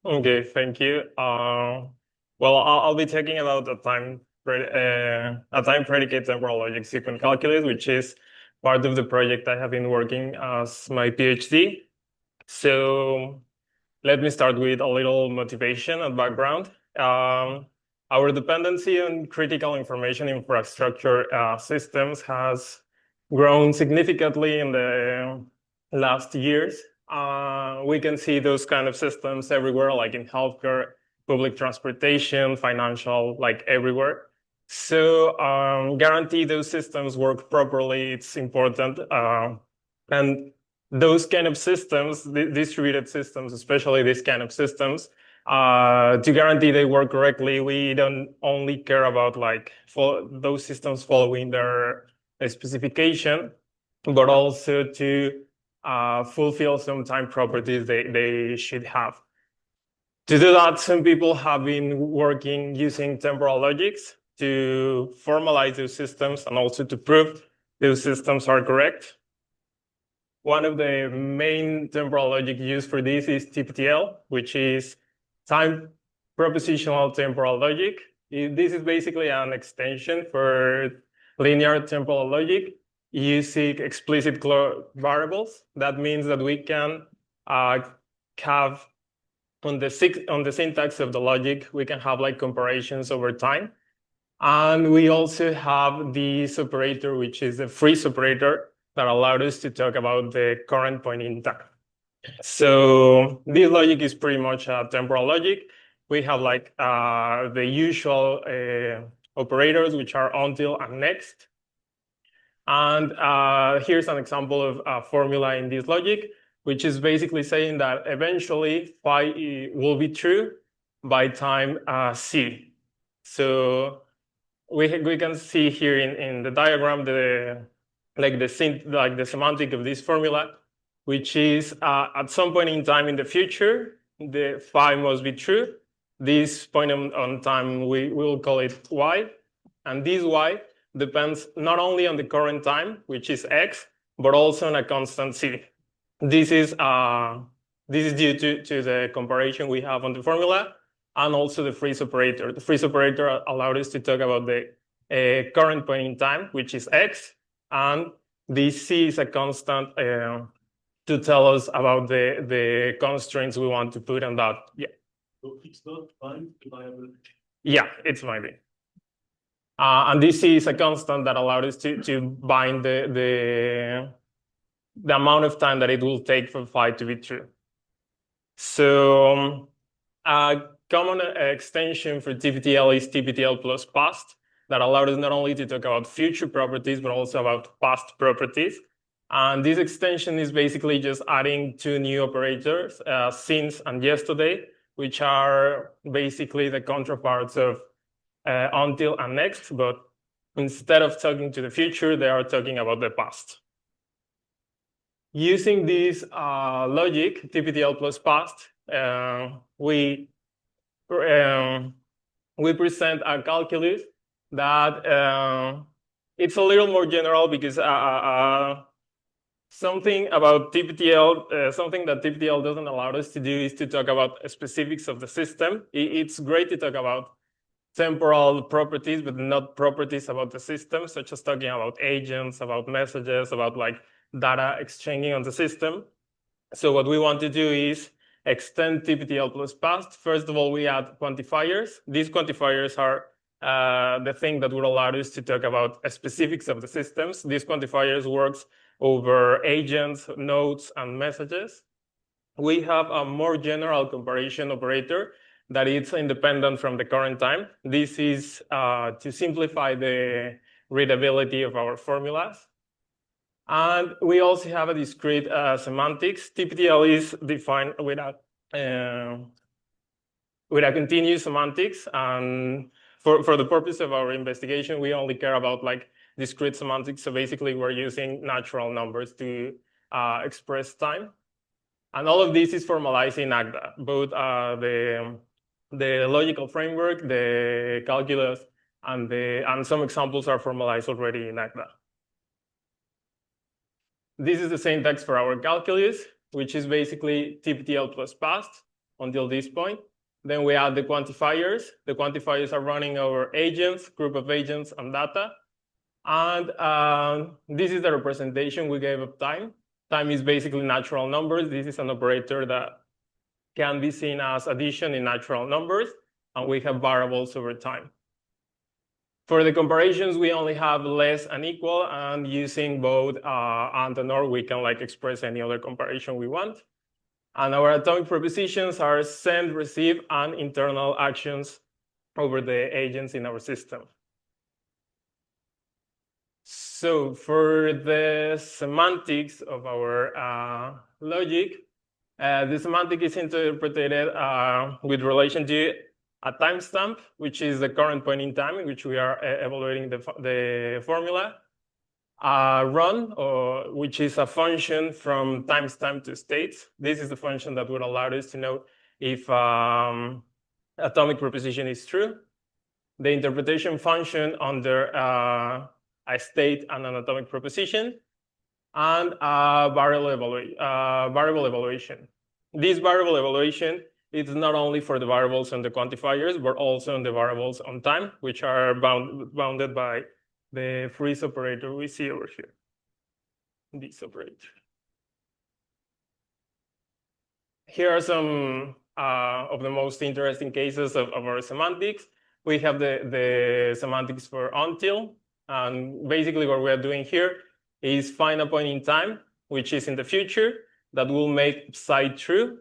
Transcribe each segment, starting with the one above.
Okay, thank you. Well, I'll be talking about a time predicate temporal logic sequent calculus, which is part of the project I have been working as my PhD. So let me start with a little motivation and background. Our dependency on critical information infrastructure systems has grown significantly in the last years. We can see those kind of systems everywhere, like in healthcare, public transportation, financial, like everywhere. So guarantee those systems work properly. It's important. And those kind of systems, distributed systems, especially these kind of systems, to guarantee they work correctly, we don't only care about like those systems following their specification, but also to fulfill some time properties they should have. To do that, some people have been working using temporal logics to formalize those systems and also to prove those systems are correct. One of the main temporal logic used for this is TPTL, which is time propositional temporal logic. This is basically an extension for linear temporal logic using explicit variables. That means that we can have on the syntax of the logic, we can have like comparisons over time. And we also have this operator, which is the freeze operator, that allowed us to talk about the current point in time. So this logic is pretty much a temporal logic. We have like the usual operators, which are until and next. And here's an example of a formula in this logic, which is basically saying that eventually phi will be true by time c. So we can see here in the diagram the semantic of this formula, which is at some point in time in the future, the phi must be true. This point on time, we will call it y. And this y depends not only on the current time, which is x, but also on a constant c. This is due to the comparison we have on the formula and also the freeze operator. The freeze operator allowed us to talk about the current point in time, which is x, and this c is a constant to tell us about the constraints we want to put on that. Yeah. So it's not time reliability. Yeah, it's binding. And this c is a constant that allowed us to bind the amount of time that it will take for phi to be true. So a common extension for TPTL is TPTL plus past that allowed us not only to talk about future properties, but also about past properties. And this extension is basically just adding two new operators, since and yesterday, which are basically the counterparts of until and next, but instead of talking to the future, they are talking about the past. Using this logic, TPTL plus past, we present a calculus that it's a little more general because something about TPTL, something that TPTL doesn't allow us to do is to talk about specifics of the system. It's great to talk about temporal properties, but not properties about the system, such as talking about agents, about messages, about like data exchanging on the system. So what we want to do is extend TPTL plus past. First of all, we add quantifiers. These quantifiers are the thing that would allow us to talk about specifics of the systems. These quantifiers works over agents, nodes, and messages. We have a more general comparison operator that is independent from the current time. This is to simplify the readability of our formulas. And we also have a discrete semantics. TPTL is defined with a continuous semantics. And for the purpose of our investigation, we only care about like discrete semantics. So basically, we're using natural numbers to express time. And all of this is formalized in ACDA, both the logical framework, the calculus, and some examples are formalized already in ACDA. This is the syntax for our calculus, which is basically TPTL plus past. until this point. Then we add the quantifiers. The quantifiers are running over agents, group of agents, and data. And this is the representation we gave of time. Time is basically natural numbers. This is an operator that can be seen as addition in natural numbers, and we have variables over time. For the comparisons, we only have less and equal, and using both and or, we can express any other comparison we want. And our atomic propositions are send, receive, and internal actions over the agents in our system. So for the semantics of our logic, the semantic is interpreted with relation to a timestamp, which is the current point in time in which we are evaluating the formula. Run, which is a function from timestamp to states. This is the function that would allow us to know if atomic proposition is true. The interpretation function under a state and an atomic proposition, and variable evaluation. This variable evaluation is not only for the variables on the quantifiers, but also on the variables on time, which are bounded by the freeze operator we see over here, this operator. Here are some of the most interesting cases of our semantics. We have the semantics for until, and basically what we are doing here is find a point in time, which is in the future, that will make psi true.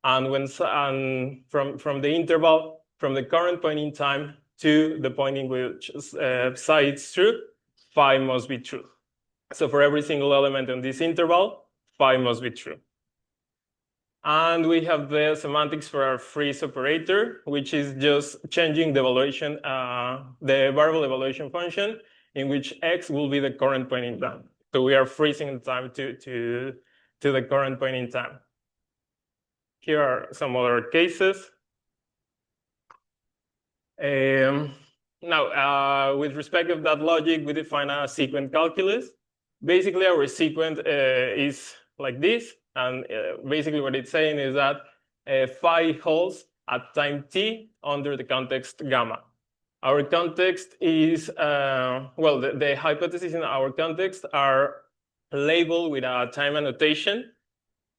And from the interval, from the current point in time to the point in which psi is true, phi must be true. So for every single element in this interval, phi must be true. And we have the semantics for our freeze operator, which is just changing the evaluation, the variable evaluation function, in which x will be the current point in time. So we are freezing the time to the current point in time. Here are some other cases. Now, with respect of that logic, we define a sequent calculus. Basically, our sequent is like this. And basically what it's saying is that phi holds at time t under the context gamma. Our context is, the hypotheses in our context are labeled with a time annotation.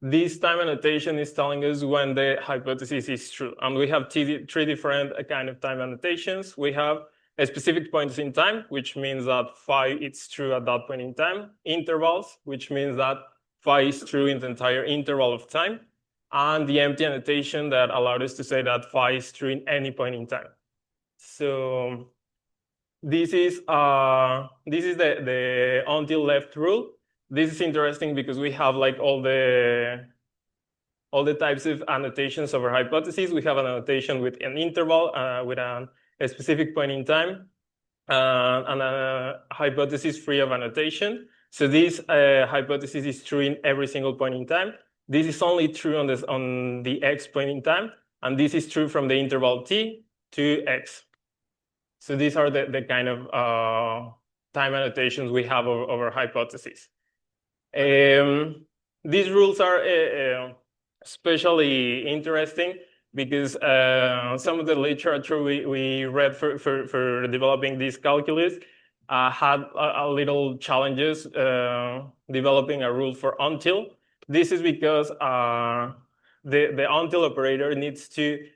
This time annotation is telling us when the hypothesis is true. And we have three different kind of time annotations. We have a specific points in time, which means that phi is true at that point in time. Intervals, which means that phi is true in the entire interval of time. And the empty annotation that allowed us to say that phi is true in any point in time. So this is the until left rule. This is interesting because we have all the types of annotations over hypotheses. We have an annotation with an interval, with a specific point in time, and a hypothesis free of annotation. So this hypothesis is true in every single point in time. This is only true on the x point in time, and this is true from the interval t to x. So these are the kind of time annotations we have over hypotheses. These rules are especially interesting because some of the literature we read for developing this calculus had a little challenges developing a rule for until. This is because the until operator needs to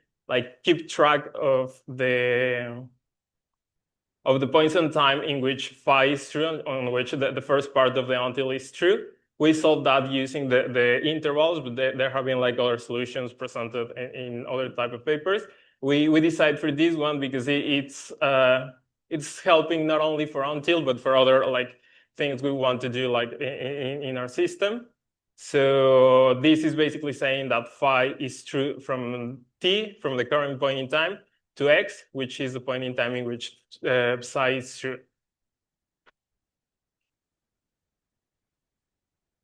keep track of the points in time in which phi is true, on which the first part of the until is true. We solved that using the intervals, but there have been other solutions presented in other type of papers. We decided for this one because it's helping not only for until, but for other things we want to do in our system. So this is basically saying that phi is true from t, from the current point in time, to x, which is the point in time in which psi is true.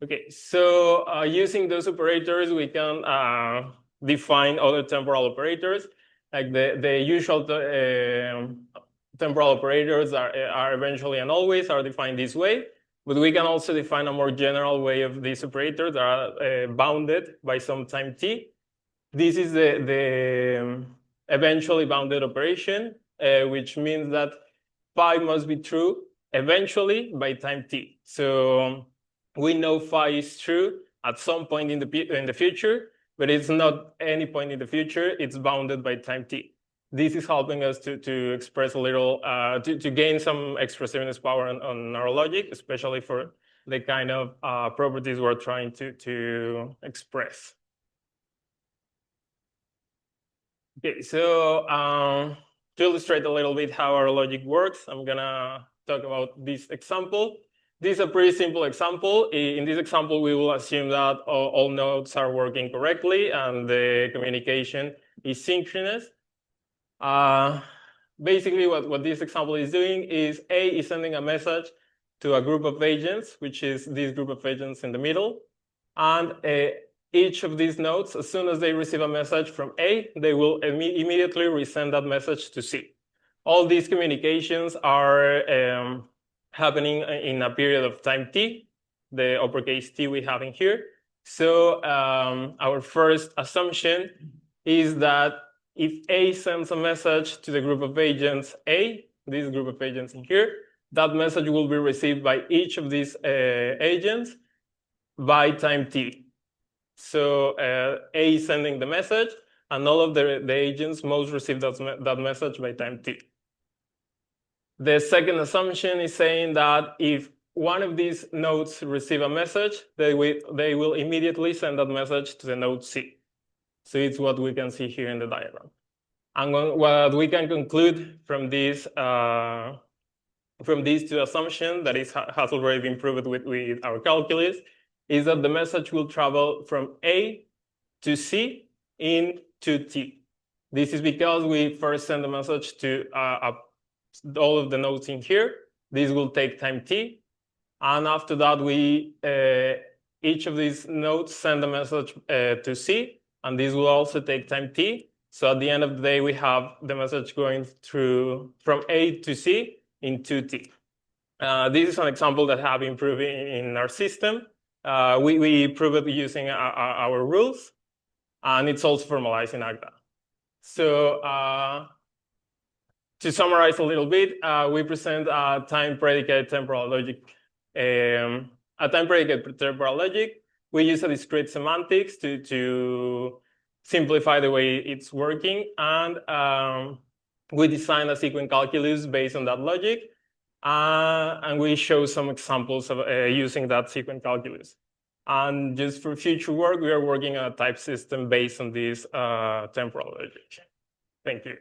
Okay, so using those operators, we can define other temporal operators. The usual temporal operators are eventually and always are defined this way, but we can also define a more general way of these operators that are bounded by some time t. This is the eventually bounded operation, which means that phi must be true eventually by time t. So we know phi is true at some point in the future, but it's not any point in the future. It's bounded by time t. This is helping us to express a little, to gain some expressiveness power on our logic, especially for the kind of properties we're trying to express. Okay, so to illustrate a little bit how our logic works, I'm gonna talk about this example. This is a pretty simple example. In this example, we will assume that all nodes are working correctly and the communication is synchronous. Basically, what this example is doing is A is sending a message to a group of agents, which is this group of agents in the middle. And each of these nodes, as soon as they receive a message from A, they will immediately resend that message to C. All these communications are happening in a period of time t, the uppercase T we have in here. So our first assumption is that if A sends a message to the group of agents A, this group of agents in here, that message will be received by each of these agents by time t. So A is sending the message, and all of the agents must receive that message by time t. The second assumption is saying that if one of these nodes receive a message, they will immediately send that message to the node C. So it's what we can see here in the diagram. And what we can conclude from these two assumptions that has already been proved with our calculus is that the message will travel from A to C in 2t. This is because we first send the message to all of the nodes in here. This will take time t. And after that, each of these nodes send a message to C, and this will also take time t. So at the end of the day, we have the message going through from A to C in 2t. This is an example that have been proven in our system. We prove it using our rules, and it's also formalized in Agda. So to summarize a little bit, we present a time predicate temporal logic. A time predicate temporal logic, we use a discrete semantics to simplify the way it's working, and we design a sequent calculus based on that logic, and we show some examples of using that sequent calculus. And just for future work, we are working on a type system based on this temporal logic. Thank you.